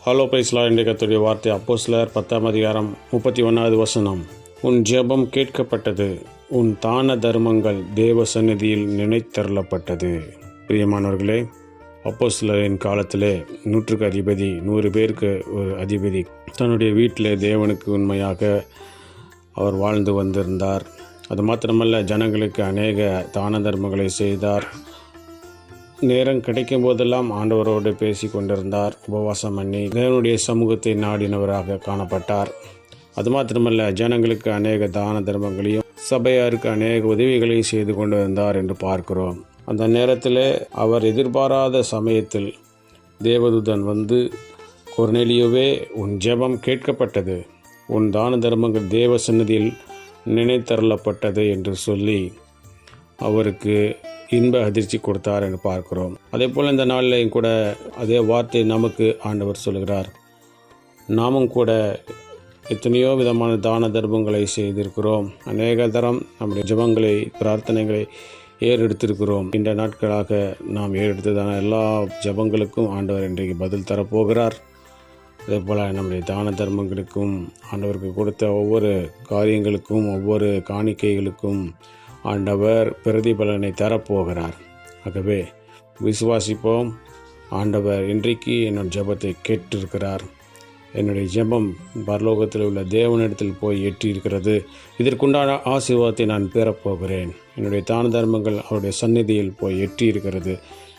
Hello பிரைஸ்லா என்ற கர்த்தருடைய வார்த்தை அப்போஸ்தலர் 10:31 உன் ஜெபம் கேட்கப்பட்டது, உன் தான தர்மங்கள் தேவ சந்நிதியில் நினைத்தருளப்பட்டது. பிரியமானவர்களே, அப்போஸ்தலரின் காலத்திலே 100க்கு அதிபதி, 100 பேருக்கு ஒரு அதிபதி தன்னுடைய வீட்டில் தேவனுக்கு உண்மையாக அவர் வாழ்ந்து வந்திருந்தார். அது மாத்திரமல்ல, ஜனங்களுக்கு அநேக தான தர்மங்களை செய்தார். நேரம் கிடைக்கும் போதெல்லாம் ஆண்டவரோடு பேசி கொண்டிருந்தார். உபவாசம் பண்ணி தேவனுடைய சமூகத்தை நாடினவராக காணப்பட்டார். அது மாத்திரமல்ல, ஜனங்களுக்கு அநேக தான தர்மங்களையும் சபையாருக்கு அநேக உதவிகளையும் செய்து கொண்டு வந்தார் என்று பார்க்கிறோம். அந்த நேரத்தில் அவர் எதிர்பாராத சமயத்தில் தேவதூதன் வந்து, கொர்நேலியோவே, உன் ஜெபம் கேட்கப்பட்டது, உன் தான தர்மங்கள் தேவ சந்நிதியில் நினைத்தருளப்பட்டது என்று சொல்லி அவருக்கு இன்ப அதிர்ச்சி கொடுத்தார் என்று பார்க்கிறோம். அதே போல் இந்த நாளிலையும் கூட அதே வார்த்தை நமக்கு ஆண்டவர் சொல்கிறார். நாமும் கூட எத்தனையோ விதமான தான தர்மங்களை செய்திருக்கிறோம். அநேக தரம் நம்முடைய ஜெபங்களை, பிரார்த்தனைகளை ஏறெடுத்திருக்கிறோம். இந்த நாட்களாக நாம் ஏறெடுத்ததான எல்லா ஜெபங்களுக்கும் ஆண்டவர் இன்றைக்கு பதில் தரப்போகிறார். அதே போல் நம்முடைய தான தர்மங்களுக்கும், ஆண்டவருக்கு கொடுத்த ஒவ்வொரு காரியங்களுக்கும், ஒவ்வொரு காணிக்கைகளுக்கும் ஆண்டவர் பிரதிபலனை தரப்போகிறார். ஆகவே விசுவாசிப்போம். ஆண்டவர் இன்றைக்கு என்னோட ஜெபத்தை கேட்டிருக்கிறார். என்னுடைய ஜெபம் பரலோகத்தில் உள்ள தேவனிடத்தில் போய் எட்டியிருக்கிறது. இதற்குண்டான ஆசீர்வாதத்தை நான் பெறப்போகிறேன். என்னுடைய தான தர்மங்கள் அவருடைய சந்நிதியில் போய் எட்டியிருக்கிறது.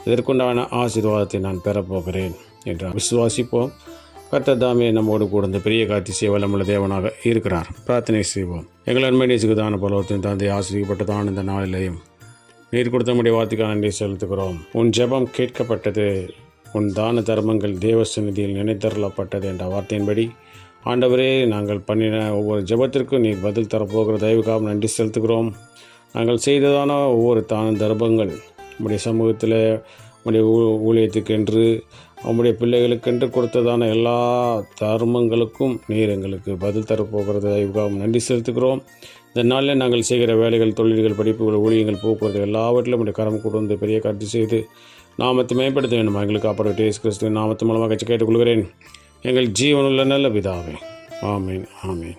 இதற்குண்டான ஆசீர்வாதத்தை நான் பெறப்போகிறேன் என்று விசுவாசிப்போம். கர்த்தர் தாமே நம்மோடு கூட இந்த பெரிய காட்சி செய்ய வல்லமுள்ள தேவனாக இருக்கிறார். பிரார்த்தனை செய்வோம். எங்கள் அருமை நேசிக்கு தான பரலோகத்தின் தந்தை, ஆசீர்வதிக்கப்பட்டதான இந்த நாளிலேயும் நீர் கொடுத்த நம்முடைய வார்த்தைக்கான நன்றி செலுத்துகிறோம். உன் ஜெபம் கேட்கப்பட்டது, உன் தான தர்மங்கள் தேவ சந்நிதியில் நினைத்தருளப்பட்டது என்ற வார்த்தையின்படி ஆண்டவரே, நாங்கள் பண்ணின ஒவ்வொரு ஜெபத்திற்கும் நீர் பதில் தரப்போகிற தயவுக்காக நன்றி செலுத்துகிறோம். நாங்கள் செய்ததான ஒவ்வொரு தான தர்மங்கள் நம்முடைய சமூகத்தில், நம்முடைய ஊழியத்துக்கென்று, நம்முடைய பிள்ளைகளுக்கென்று கொடுத்ததான எல்லா தர்மங்களுக்கும் நீர் எங்களுக்கு பதில் தரப்போகிறது தயவுக்காக நன்றி செலுத்துகிறோம். இந்த நாளில் நாங்கள் செய்கிற வேலைகள், தொழில்கள், படிப்புகள், ஊழியங்கள், போக்குவரத்து எல்லாவற்றிலும் நம்முடைய கரம் கொண்டு வந்து பெரிய காட்சி செய்து நாமத்தை மேம்படுத்த வேண்டும். எங்களுக்கு காப்பாற்ற இயேசு கிறிஸ்துவின் நாமத்து மூலமாக கேட்டுக்கொள்கிறேன். எங்கள் ஜீவனுள்ள நல்ல பிதாவே. ஆமீன், ஆமீன்.